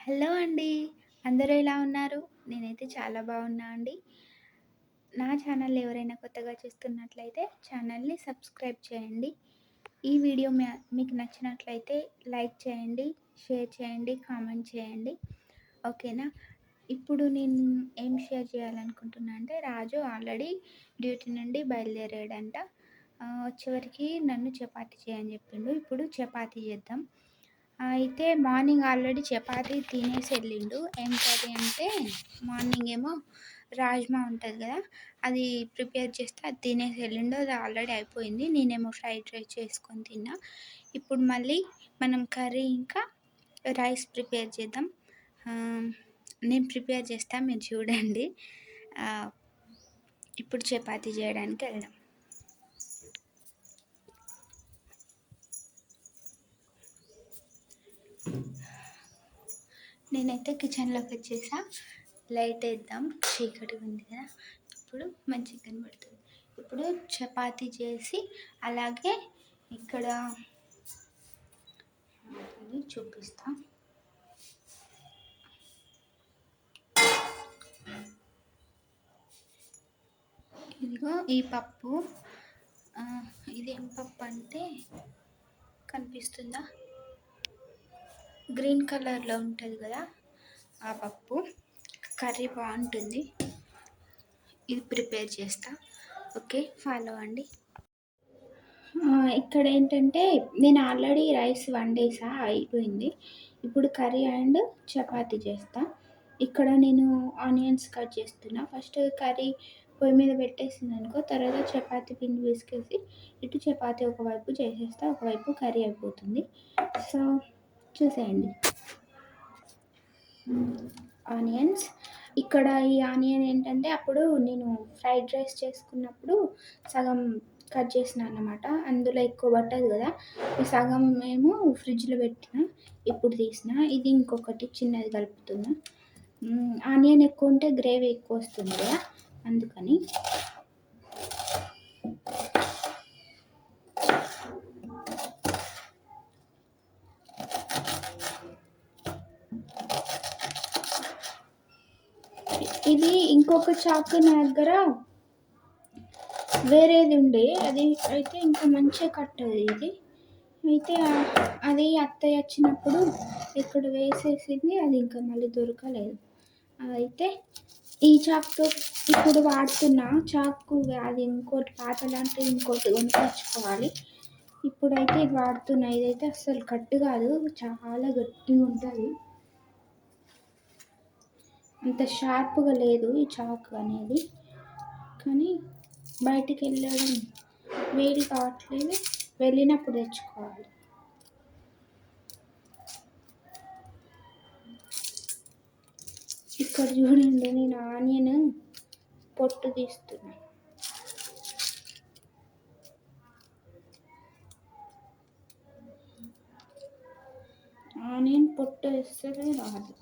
Hello అండి. అందరూ ఎలా ఉన్నారు? నేనైతే చాలా బాగున్నా అండి. నా ఛానల్ ఎవరైనా కొత్తగా చూస్తున్నట్లయితే ఛానల్‌ని సబ్స్క్రైబ్ చేయండి. ఈ వీడియో మీకు నచ్చినట్లయితే లైక్ చేయండి, షేర్ చేయండి, కామెంట్ చేయండి. ఓకేనా? ఇప్పుడు నేను ఏం షేర్ చేయాలనుకుంటున్నా అంటే రాజు ఆల్రెడీ డ్యూటీ నుండి బయలుదేరాడంట. వచ్చేవరకి నన్ను చపాతీ చేయని చెప్పిండు. ఇప్పుడు చపాతీ చేద్దాం. అయితే మార్నింగ్ ఆల్రెడీ చపాతీ తినేసి వెళ్ళిండు. ఏం కర్రీ అంటే మార్నింగ్ ఏమో రాజ్మా ఉంటుంది కదా, అది ప్రిపేర్ చేస్తే అది తినేసి వెళ్ళిండు. అది ఆల్రెడీ అయిపోయింది. నేనేమో ఫ్రైడ్ రైస్ చేసుకొని తిన్నా. ఇప్పుడు మళ్ళీ మనం కర్రీ ఇంకా రైస్ ప్రిపేర్ చేద్దాం. నేను ప్రిపేర్ చేస్తాను, మీరు చూడండి. ఇప్పుడు చపాతీ చేయడానికి వెళ్దాం. నేనైతే కిచెన్లోకి వచ్చేసా. లైట్ వేద్దాం, చీకటి ఉంది కదా, ఇప్పుడు మంచిగా కనబడుతుంది. ఇప్పుడు చపాతీ చేసి అలాగే ఇక్కడ చూపిస్తా. ఇదిగో ఈ పప్పు, ఇదేం పప్పు అంటే కనిపిస్తుందా, గ్రీన్ కలర్లో ఉంటుంది కదా ఆ పప్పు. కర్రీ బాగుంటుంది. ఇది ప్రిపేర్ చేస్తా. ఓకే, ఫాలో అండి. ఇక్కడ ఏంటంటే నేను ఆల్రెడీ రైస్ వండేసా, అయిపోయింది. ఇప్పుడు కర్రీ అండ్ చపాతీ చేస్తా. ఇక్కడ నేను ఆనియన్స్ కట్ చేస్తున్నా. ఫస్ట్ కర్రీ పొయ్యి మీద పెట్టేసింది అనుకో, తర్వాత చపాతీ పిండి వేసుకేసి ఇటు చపాతీ ఒకవైపు చేసేస్తా, ఒకవైపు కర్రీ అయిపోతుంది. సో చూసేయండి. ఆనియన్స్, ఇక్కడ ఈ ఆనియన్ ఏంటంటే అప్పుడు నేను ఫ్రైడ్ రైస్ చేసుకున్నప్పుడు సగం కట్ చేసిన అన్నమాట. అందులో ఎక్కువ పట్టదు కదా, ఈ సగం ఏమో ఫ్రిడ్జ్లో పెట్టిన, ఇప్పుడు తీసిన. ఇది ఇంకొకటి చిన్నది కలుపుతున్నా. ఆనియన్ ఎక్కువ ఉంటే గ్రేవీ ఎక్కువ వస్తుంది కదా, అందుకని. ఇది ఇంకొక చాకు నా దగ్గర వేరేది ఉండే, అది అయితే ఇంకా మంచిగా కట్టదు. ఇది అయితే అది అత్తయ్య వచ్చినప్పుడు ఇక్కడ వేసేసింది, అది ఇంకా మళ్ళీ దొరకలేదు. అయితే ఈ చాకుతో ఇప్పుడు వాడుతున్న చాకు, అది ఇంకోటి పాత లాంటిది ఇంకోటి కొనుక్కొచ్చుకోవాలి. ఇప్పుడైతే ఇది వాడుతున్నా. ఇదైతే అస్సలు కట్టు కాదు, చాలా గట్టిగా ఉంటుంది. అంత షార్ప్గా లేదు ఈ చాకు అనేది, కానీ బయటికి వెళ్ళడం వీలు కావట్లేదు. వెళ్ళినప్పుడు తెచ్చుకోవాలి. ఇక్కడ చూడండి, నేను ఆనియన్ పొట్టు తీస్తున్నా. ఆనియన్ పొట్టు వేస్తే రాదు.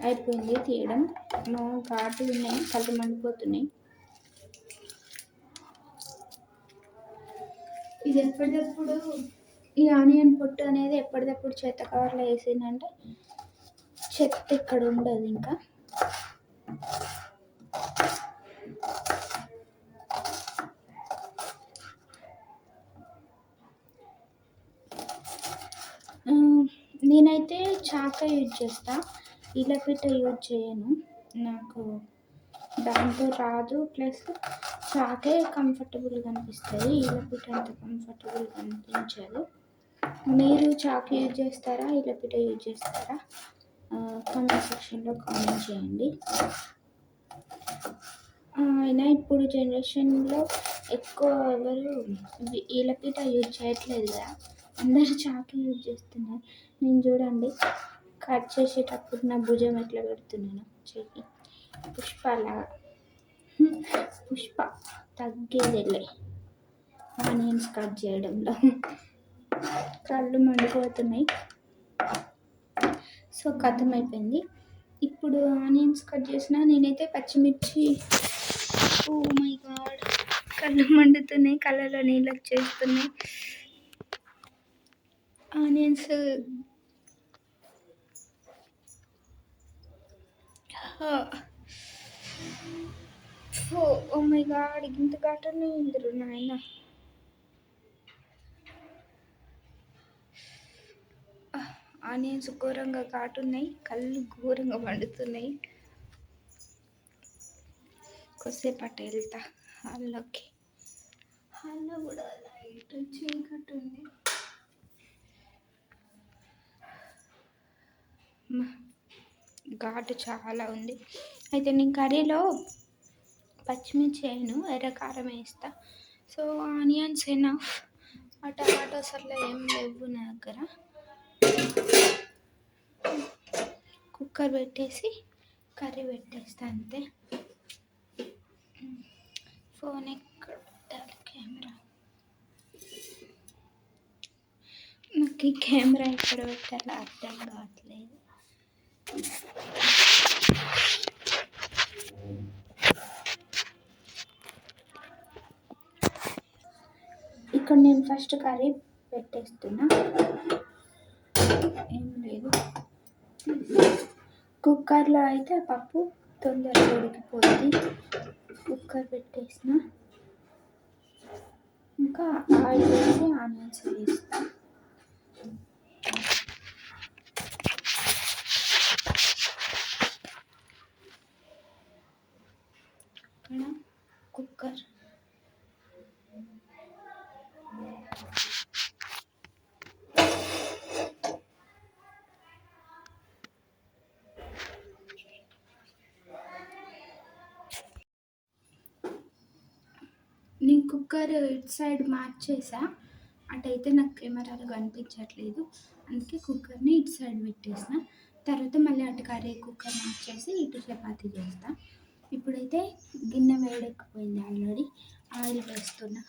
అయిపోయింది తీయడం. ఘాటు ఉన్నాయి, కళ్ళు మండిపోతున్నాయి. ఇది ఎప్పటికప్పుడు ఈ ఆనియన్ పొట్టు అనేది ఎప్పటికప్పుడు చెత్త కవర్లో వేసిందంటే చెత్త ఇక్కడ ఉండదు. ఇంకా నేనైతే చాక యూజ్ చేస్తా, ఇలపిట యూజ్ చేయను. నాకు దాంతో రాదు, ప్లస్ చాకే కంఫర్టబుల్గా అనిపిస్తుంది. ఇలపిట అంత కంఫర్టబుల్గా అనిపించదు. మీరు చాకు యూజ్ చేస్తారా, ఇలపిట యూజ్ చేస్తారా? కామెంట్ సెక్షన్లో కామెంట్ చేయండి. అయినా ఇప్పుడు జనరేషన్లో ఎక్కువ ఎవరు ఇలపిట యూజ్ చేయట్లేదు కదా, అందరూ చాకు యూజ్ చేస్తున్నారు. నేను చూడండి, కట్ చేసేటప్పుడు నా భుజం ఎట్లా పెడుతున్నాను, చెయ్యి పుష్పలాగా. పుష్ప తగ్గేదిలే ఆనియన్స్ కట్ చేయడంలో. కళ్ళు మండిపోతున్నాయి. సో కథమైపోయింది. ఇప్పుడు ఆనియన్స్ కట్ చేసిన, నేనైతే పచ్చిమిర్చి, ఓ మై గాడ్, కళ్ళు మండుతున్నాయి, కళ్ళలో నీళ్ళు వచ్చేస్తున్నాయి. ఆనియన్స్ ఓ మై గాడ్, ఇంత ఘాటనే ఇందరు నాయన. ఆనియన్స్ ఘోరంగా ఘాటున్నాయి, కళ్ళు ఘోరంగా మండుతున్నాయి. కొద్దిసేపు అట్ట వెళ్తా హాల్లోకి. హాల్లో కూడా లైట్ చీకటి ఉంది. ఘాటు చాలా ఉంది. అయితే నేను కర్రీలో పచ్చిమిర్చి వేయను, ఎర్రకారం వేస్తా. So onions enough. ఆ టమాటోస్ అట్లా ఏం లేవు నా దగ్గర. కుక్కర్ పెట్టేసి కర్రీ పెట్టేస్తా అంతే. ఫోన్ ఎక్కడ పెట్టాలి? కెమెరా. నాకు ఈ కెమెరా ఎక్కడ పెట్టాలో అర్థం కావట్లేదు. ఇక్కడ నేను ఫస్ట్ కర్రీ పెట్టేస్తున్నా. ఏం లేదు, కుక్కర్లో అయితే పప్పు తొందరగా ఉడికిపోతుంది. కుక్కర్ పెట్టేసిన, ఇంకా ఆయిల్ వేసి ఆనియన్స్ వేస్తా. ఇక్కడ కుక్కర్ నేను కుక్కర్ ఇటు సైడ్ మార్చేసా. అటైతే నాకు కెమెరాలో కనిపించట్లేదు, అందుకే కుక్కర్ని ఇటు సైడ్ పెట్టేసిన. తర్వాత మళ్ళీ అటు కర్రీ కుక్కర్ మార్చేసి ఇటు చపాతీ చేస్తా. ఇప్పుడైతే గిన్నె వేడెక్కిపోయింది, ఆల్రెడీ ఆయిల్ వేస్తున్నా.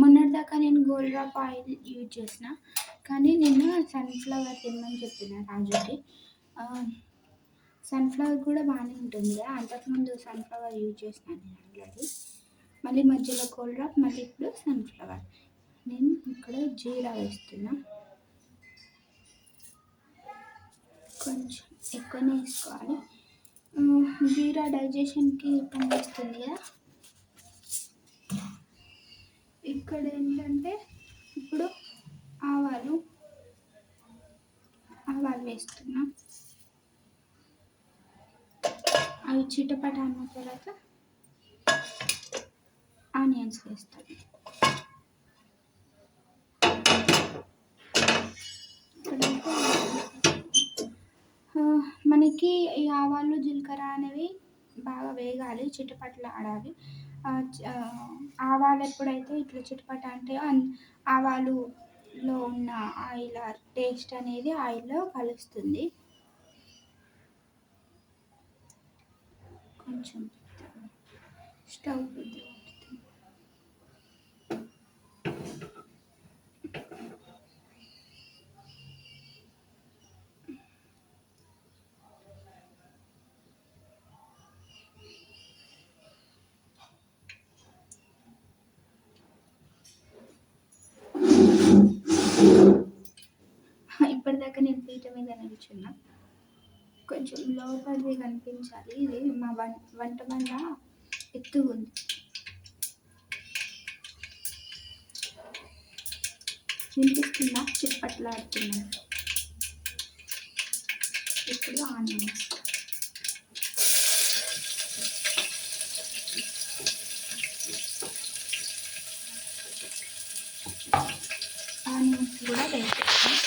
మొన్నటిదాకా నేను గోల్డ్ డ్రాప్ ఆయిల్ యూజ్ చేసిన, కానీ నేను సన్ఫ్లవర్ తినమని చెప్పిన రాజుకి. సన్ఫ్లవర్ కూడా బాగానే ఉంటుంది కదా, అంతకుముందు సన్ఫ్లవర్ యూజ్ చేసిన నేను ఆల్రెడీ. మళ్ళీ మధ్యలో గోల్డ్ డ్రాప్, మళ్ళీ ఇప్పుడు సన్ఫ్లవర్. నేను ఇక్కడ జీరా వేస్తున్నా, కొంచెం ఎక్కువనే వేసుకోవాలి. జీరా డైజెషన్కి పనిచేస్తుంది కదా. ఇక్కడ ఏంటంటే ఇప్పుడు ఆవాలు వేస్తున్నా. అవి చిటపట అన్న తర్వాత ఆనియన్స్ వేస్తాను. మనకి ఈ ఆవాలు జీలకర్ర అనేవి బాగా వేగాలి, చిటపటలు ఆడాలి. ఆవాలు ఎప్పుడైతే ఇట్లా చిటపట అంటే ఆవాలులో ఉన్న ఆయిల్ టేస్ట్ అనేది ఆయిల్లో కలుస్తుంది. కొంచెం స్టవ్ పెద్దగా పెడుతుంది. ఇప్పటిదాకా నేను పీట మీద నిల్చున్నా, కొంచెం లోపలిది కనిపించాలి. ఇది మా వంట మంట ఎత్తుగా ఉంది. వినిపిస్తుందా? చిప్పట్లాడుతున్నాను. ఇప్పుడు ఆనియన్స్ కూడా వేసేస్తాను.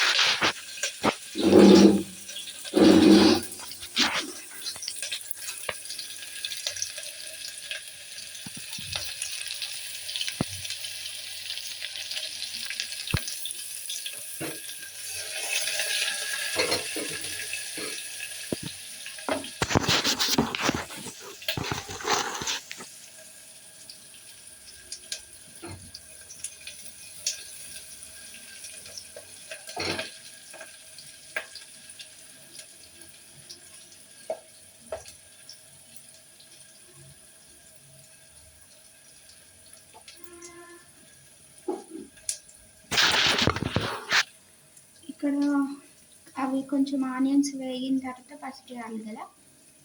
కొంచెం ఆనియన్స్ వేగిన తర్వాత పసుపు వేయాలి కదా.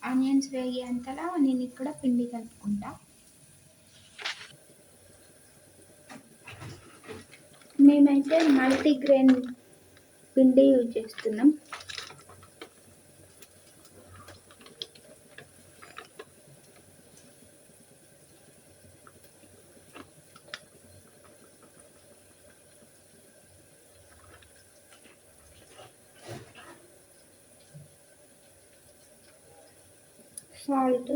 ఆనియన్స్ వేగేంతలా నేను ఇక్కడ పిండి కలుపుకుంటా. మేమైతే మల్టీగ్రెయిన్ పిండి యూజ్ చేస్తున్నాం. సాల్ట్,